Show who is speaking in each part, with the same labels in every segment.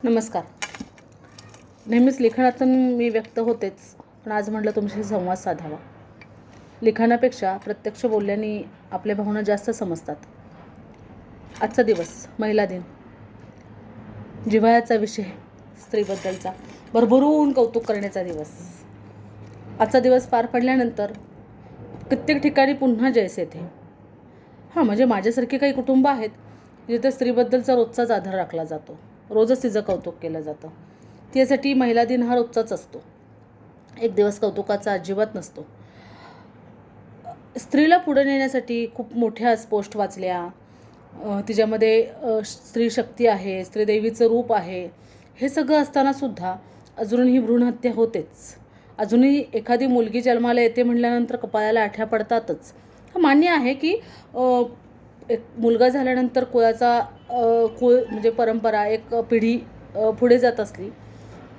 Speaker 1: नमस्कार. नेहमीच लिखाणातून मी व्यक्त होतेच, पण आज म्हटलं तुमच्याशी संवाद साधावा. लिखाणापेक्षा प्रत्यक्ष बोलल्याने आपल्या भावना जास्त समजतात. आजचा दिवस महिला दिन, जिव्हाळ्याचा विषय, स्त्रीबद्दलचा भरभरून कौतुक करण्याचा दिवस. आजचा दिवस पार पडल्यानंतर कित्येक ठिकाणी पुन्हा जैसे थे. म्हणजे माझ्यासारखी काही कुटुंब आहेत जिथे स्त्रीबद्दलचा रोजचाच आधार राखला जातो, रोजच तिचं कौतुक केलं जातं. तिच्यासाठी महिला दिन हा रोजचाच असतो, एक दिवस कौतुकाचा अजिबात नसतो. स्त्रीला पुढे नेण्यासाठी खूप मोठ्या पोस्ट वाचल्या, तिच्यामध्ये स्त्री शक्ती आहे, स्त्री देवीचं रूप आहे, हे सगळं असतानासुद्धा अजूनही भ्रूणहत्या होतेच. अजूनही एखादी मुलगी जन्माला येते म्हटल्यानंतर कपाळाला आठ्या पडतातच. मान्य आहे की एक मुलगा झाल्यानंतर कुळाचा कुळ म्हणजे परंपरा एक पिढी पुढे जात असली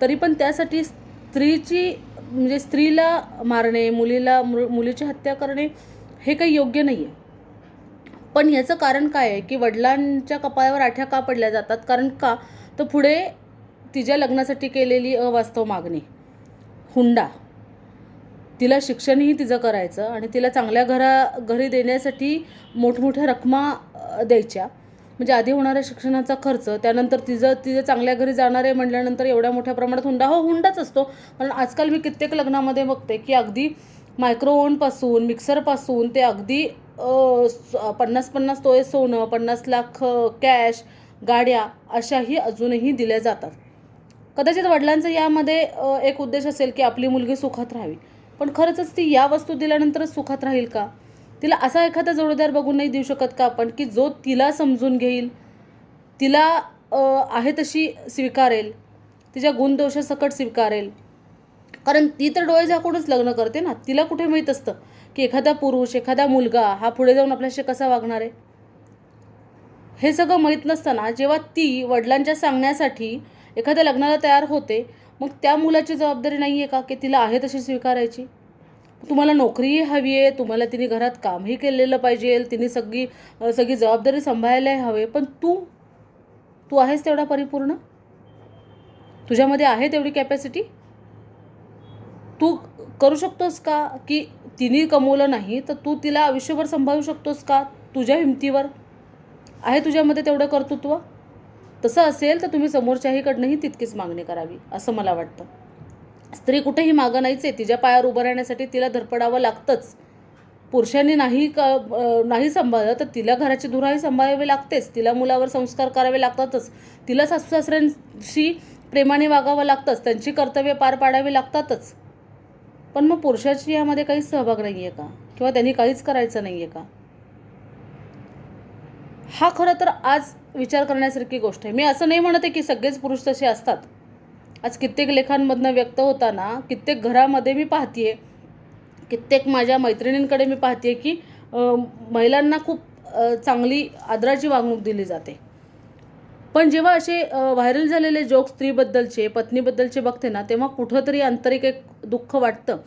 Speaker 1: तरी पण त्यासाठी स्त्रीची म्हणजे स्त्रीला मारणे, मुलीची हत्या करणे हे काही योग्य नाही आहे. पण याचं कारण काय आहे की वडिलांच्या कपाळावर आठ्या का पडल्या जातात? कारण का तर पुढे तिच्या लग्नासाठी केलेली अवास्तव मागणी, हुंडा, तिला शिक्षणही तिचं करायचं आणि तिला चांगल्या घरी देण्यासाठी मोठमोठ्या रकमा द्यायच्या. म्हणजे आधी होणाऱ्या शिक्षणाचा खर्च, त्यानंतर तिचं चांगल्या घरी जाणारे म्हटल्यानंतर एवढ्या मोठ्या प्रमाणात हुंडाच असतो. कारण आजकाल मी कित्येक लग्नामध्ये बघते की अगदी मायक्रोओव्हनपासून मिक्सरपासून ते अगदी 50-50 तोळे सोनं, 50 लाख कॅश, गाड्या अशाही अजूनही दिल्या जातात. कदाचित वडिलांचा यामध्ये एक उद्देश असेल की आपली मुलगी सुखात राहावी, पण खरंच ती या वस्तू दिल्यानंतरच सुखात राहील का? तिला असा एखादा जोडीदार बघून नाही देऊ शकत का आपण की जो तिला समजून घेईल, तिला आहे तशी स्वीकारेल, तिच्या गुणदोषासकट स्वीकारेल? कारण ती तर डोळे झाकूनच लग्न करते ना. तिला कुठे माहीत असतं की एखादा पुरुष, एखादा मुलगा हा पुढे जाऊन आपल्याशी कसा वागणार आहे? हे सगळं माहीत नसताना जेव्हा ती वडिलांच्या सांगण्यासाठी एखाद्या लग्नाला तयार होते, मग त्या मुलाची जबाबदारी नाही आहे का की तिला आहे तशी स्वीकारायची? तुम्हाला नोकरीही हवी आहे, तुम्हाला तिने घरात कामही केलेलं पाहिजे, तिने सगळी जबाबदारी सांभाळायला हवे, पण तू आहेस तेवढा परिपूर्ण? तुझ्यामध्ये आहे तेवढी कॅपॅसिटी? तू करू शकतोस का की तिने कमवलं नाही तर तू तिला आयुष्यभर सांभाळू शकतोस का तुझ्या हिमतीवर? आहे तुझ्यामध्ये तेवढं कर्तृत्व? तसं असेल तर तुम्ही समोरच्याहीकडनंही तितकीच मागणी करावी असं मला वाटतं. स्त्री कुठेही मागं नाहीच आहे. तिच्या पायावर उभं राहण्यासाठी तिला धडपडावं लागतंच. पुरुषांनी नाही सांभाळलं तर तिला घराची धुराही सांभाळावी लागतेच, तिला मुलावर संस्कार करावे लागतातच, तिला सासू सासऱ्यांशी प्रेमाने वागावं लागतंच, त्यांची कर्तव्य पार पाडावी लागतातच. पण मग पुरुषाची यामध्ये काहीच सहभाग नाही आहे का? किंवा त्यांनी काहीच करायचं नाही आहे का? हा खरं तर आज विचार करण्यासारखी गोष्ट आहे. मी असं नाही म्हणत आहे की सगळेच पुरुष तसे असतात. आज कित्येक लेखांमधनं व्यक्त होताना कित्येक घरामध्ये मी पाहते, कित्येक माझ्या मैत्रिणींकडे मी पाहते की महिलांना खूप चांगली आदराची वागणूक दिली जाते. पण जेव्हा असे व्हायरल झालेले जोक स्त्रीबद्दलचे, पत्नीबद्दलचे बघते ना, तेव्हा कुठंतरी आंतरिक एक दुःख वाटतं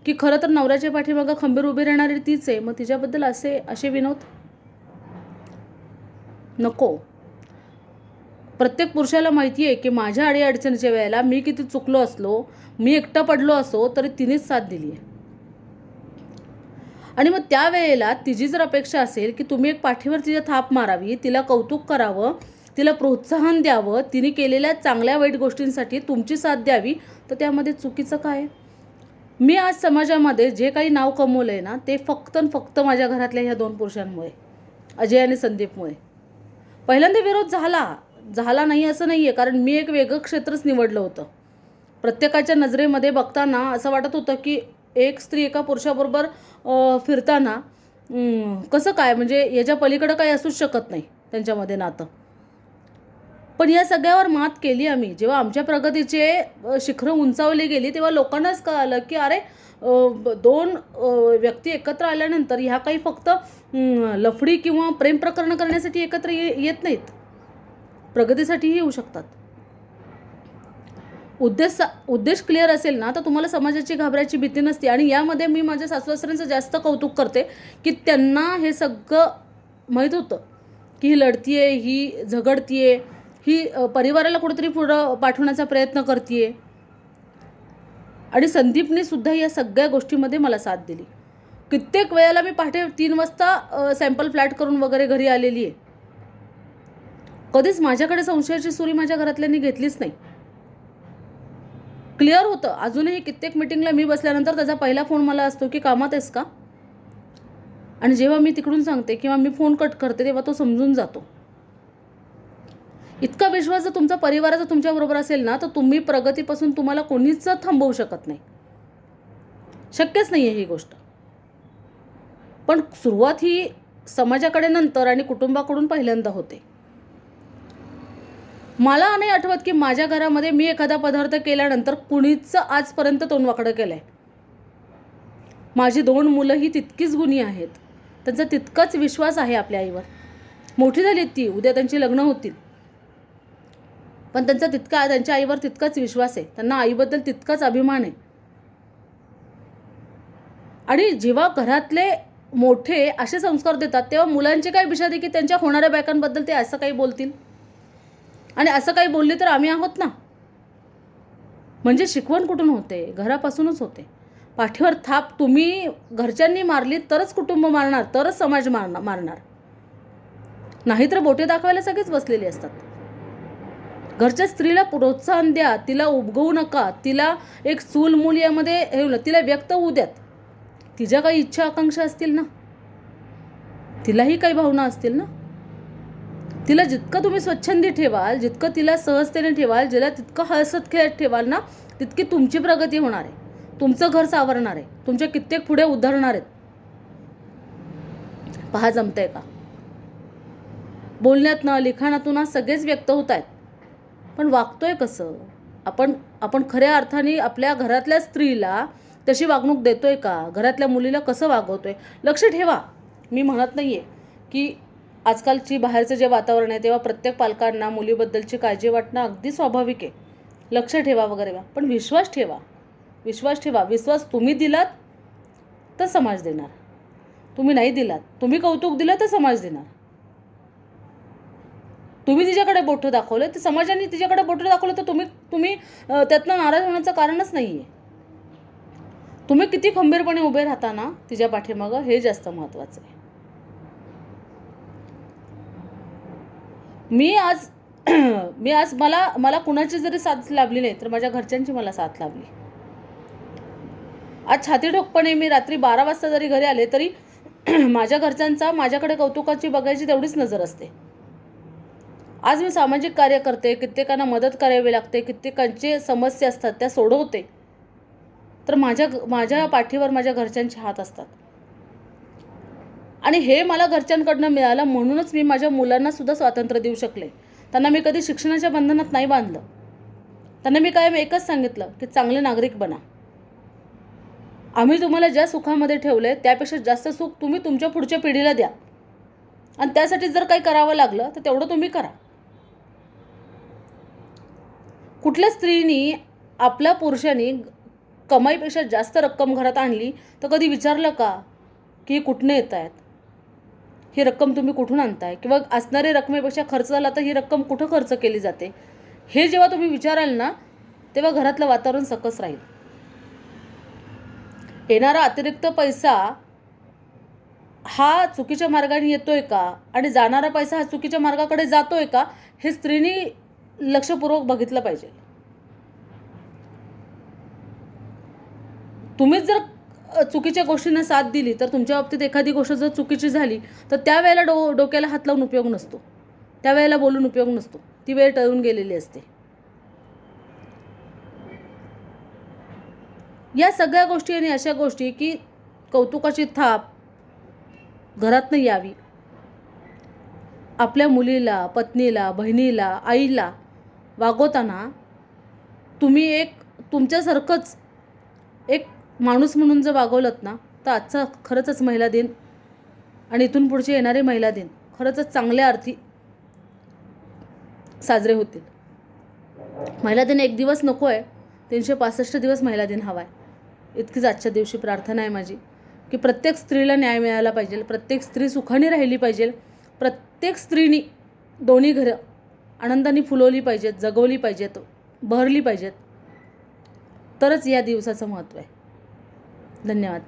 Speaker 1: की खरं तर नवऱ्याच्या पाठीमागं खंबीर उभी राहणारी तीच आहे. मग तिच्याबद्दल असे विनोद नको. प्रत्येक पुरुषाला माहिती आहे की माझ्या अडीअडचणीच्या वेळेला मी किती चुकलो असलो, मी एकटा पडलो असो तरी तिनेच साथ दिली आहे. आणि मग त्यावेळेला तिची जर अपेक्षा असेल की तुम्ही एक पाठीवर तिच्या थाप मारावी, तिला कौतुक करावं, तिला प्रोत्साहन द्यावं, तिने केलेल्या चांगल्या वाईट गोष्टींसाठी तुमची साथ द्यावी, तर त्यामध्ये चुकीचं काय? मी आज समाजामध्ये जे काही नाव कमवलं आहे ना, ते फक्त माझ्या घरातल्या ह्या 2 पुरुषांमुळे, अजय आणि संदीपमुळे. पहिल्यांदा विरोध झाला नाही असं नाही आहे, कारण मी एक वेगळं क्षेत्रच निवडलं होतं. प्रत्येकाच्या नजरेमध्ये बघताना असं वाटत होतं की एक स्त्री एका पुरुषाबरोबर फिरताना कसं काय, म्हणजे याच्या पलीकडं काही असूच शकत नाही त्यांच्यामध्ये नातं. पण या सगळ्यावर मात केली आम्ही. जेव्हा आमच्या प्रगतीचे शिखरं उंचावली गेली तेव्हा लोकांनाच कळालं की अरे 2 व्यक्ती एकत्र आल्यानंतर ह्या काही फक्त लफडी किंवा प्रेम प्रकरण करण्यासाठी एकत्र येत नाहीत, प्रगतीसाठीही येऊ शकतात. उद्देश क्लिअर असेल ना तर तुम्हाला समाजाची घाबरायची भीती नसते. आणि यामध्ये मी माझ्या सासू-सासऱ्यांचं जास्त कौतुक करते की त्यांना हे सगळं माहीत होतं की ही लढतीये, ही झगडतीये, ही परिवाराला कुठेतरी पुढं पाठवण्याचा प्रयत्न करते आहे. आणि संदीपने सुद्धा या सगळ्या गोष्टीमध्ये मला साथ दिली. कित्येक वेळेला मी पहाटे 3 वाजता सॅम्पल फ्लॅट करून वगैरे घरी आलेली आहे. कधीच माझ्याकडे संशयाची सुरी माझ्या घरातल्यांनी घेतलीच नाही. क्लिअर होतं. अजूनही कित्येक मिटिंगला मी बसल्यानंतर त्याचा पहिला फोन मला असतो की कामात आहेस का. आणि जेव्हा मी तिकडून सांगते किंवा मी फोन कट करते तेव्हा तो समजून जातो. इतका विश्वास जर तुमचा परिवाराचा तुमच्याबरोबर असेल ना, तर तुम्ही प्रगतीपासून तुम्हाला कोणीच थांबवू शकत नाही. शक्यच नाही आहे ही गोष्ट. पण सुरुवात ही समाजाकडे नंतर आणि कुटुंबाकडून पहिल्यांदा होते. मला नाही आठवत की माझ्या घरामध्ये मी एखादा पदार्थ केल्यानंतर कुणीच आजपर्यंत तोंड वाकडं केलं आहे. माझी 2 मुलंही तितकीच गुणी आहेत. त्यांचा तितकाच विश्वास आहे आपल्या आईवर. मोठी झालीत ती, उद्या त्यांची लग्न होतील, पण त्यांच्या आईवर तितकाच विश्वास आहे. त्यांना आईबद्दल तितकाच अभिमान आहे. आणि जेव्हा घरातले मोठे असे संस्कार देतात तेव्हा मुलांची काय बिशादी की त्यांच्या होणाऱ्या बायकांबद्दल ते असं काही बोलतील. आणि असं काही बोलली तर आम्ही आहोत ना. म्हणजे शिकवण कुठून होते? घरापासूनच होते. पाठीवर थाप तुम्ही घरच्यांनी मारली तरच कुटुंब मारणार, तरच समाज मारणार. नाहीतर बोटे दाखवायला सगळेच बसलेली असतात. घरच्या स्त्रीला प्रोत्साहन द्या, तिला उबगवू नका, तिला एक चूल मूल यामध्ये तिला व्यक्त होऊ द्यात. तिच्या काही इच्छा आकांक्षा असतील ना, तिलाही काही भावना असतील ना. तिला जितकं तुम्ही स्वच्छंदी ठेवाल, जितकं तिला सहजतेने ठेवाल, जिला तितकं हसत खेळत ठेवाल ना, तितकी तुमची प्रगती होणार आहे. तुमचं घर सावरणार आहे. तुमच्या कित्येक पुढे उद्धरणार आहेत. पहा जमतंय का. बोलण्यातनं लिखाणातून सगळेच व्यक्त होत आहेत. पण वागतोय कसं आपण खऱ्या अर्थाने आपल्या घरातल्या स्त्रीला तशी वागणूक देतोय का. घरातल्या मुलीला कसं वागवतोय. लक्ष ठेवा. मी म्हणत नाही आहे की आजकालची बाहेरचं जे वातावरण आहे तेव्हा प्रत्येक पालकांना मुलीबद्दलची काळजी वाटणं अगदी स्वाभाविक आहे. लक्ष ठेवा वगैरे, पण विश्वास ठेवा. विश्वास तुम्ही दिलात तर समाज देणार. तुम्ही नाही दिलात, तुम्ही कौतुक दिलं तर समाज देणार. तुम्ही तिच्याकडे बोटं दाखवलं तर समाजाने तिच्याकडे बोटं दाखवलं तर तुम्ही त्यातनं नाराज होण्याचं कारणच नाही आहे. तुम्ही किती खंबीरपणे उभे राहता ना तिच्या पाठीमागं, हे जास्त महत्त्वाचं आहे. मी आज मला कुणाची जरी साथ लाभली नाही तर माझ्या घरच्यांची मला साथ लाभली. आज छातीठोकपणे मी रात्री 12 वाजता जरी घरी आले तरी माझ्या घरच्यांचा माझ्याकडे कौतुकाची बघायची तेवढीच नजर असते. आज मी सामाजिक कार्य करते, कित्येकांना मदत करावी लागते, कित्येकांचे समस्या असतात त्या सोडवते, तर माझ्या पाठीवर माझ्या घरच्यांचे हात असतात. आणि हे मला घरच्यांकडनं मिळालं म्हणूनच मी माझ्या मुलांना सुद्धा स्वातंत्र्य देऊ शकले. त्यांना मी कधी शिक्षणाच्या बंधनात नाही बांधलं. त्यांना मी कायम एकच सांगितलं की चांगले नागरिक बना. आम्ही तुम्हाला ज्या सुखामध्ये ठेवले त्यापेक्षा जास्त सुख तुम्ही तुमच्या पुढच्या पिढीला द्या. आणि त्यासाठी जर काही करावं लागलं तर तेवढं तुम्ही करा. कुठल्या स्त्रीनी आपल्या पुरुषांनी कमाईपेक्षा जास्त रक्कम घरात आणली तर कधी विचारलं का की कुठने येत आहेत, ही रक्कम तुम्ही कुठून आणताय, किंवा असणाऱ्या रकमेपेक्षा खर्च झाला तर ही रक्कम कुठं खर्च केली जाते. हे जेव्हा तुम्ही विचाराल ना तेव्हा घरातलं वातावरण सकस राहील. येणारा अतिरिक्त पैसा हा चुकीच्या मार्गाने येतोय का आणि जाणारा पैसा हा चुकीच्या मार्गाकडे जातोय का हे स्त्रीनी लक्षपूर्वक बघितलं पाहिजे. तुम्हीच जर चुकीच्या गोष्टींना साथ दिली तर तुमच्या बाबतीत एखादी गोष्ट जर चुकीची झाली तर त्यावेळेला डोक्याला हात लावून उपयोग नसतो, त्यावेळेला बोलून उपयोग नसतो. ती वेळ टळून गेलेली असते. या सगळ्या गोष्टी आणि अशा गोष्टी की कौतुकाची थाप घरातनं यावी. आपल्या मुलीला, पत्नीला, बहिणीला, आईला वागवताना तुम्ही तुमच्यासारखंच एक माणूस म्हणून जर वागवलत ना तर आजचा खरंच महिला दिन आणि इथून पुढचे येणारे महिला दिन खरंच चांगल्या अर्थी साजरे होतील. महिला दिन एक दिवस नको आहे, 365 दिवस महिला दिन हवा आहे. इतकीच आजच्या दिवशी प्रार्थना आहे माझी की प्रत्येक स्त्रीला न्याय मिळाला पाहिजे, प्रत्येक स्त्री सुखाने राहिली पाहिजे, प्रत्येक स्त्रीनी दोन्ही घरं आनंदाने फुलवली पाहिजेत, जगवली पाहिजेत, बहरली पाहिजेत, तरच या दिवसाचं महत्त्व आहे. धन्यवाद.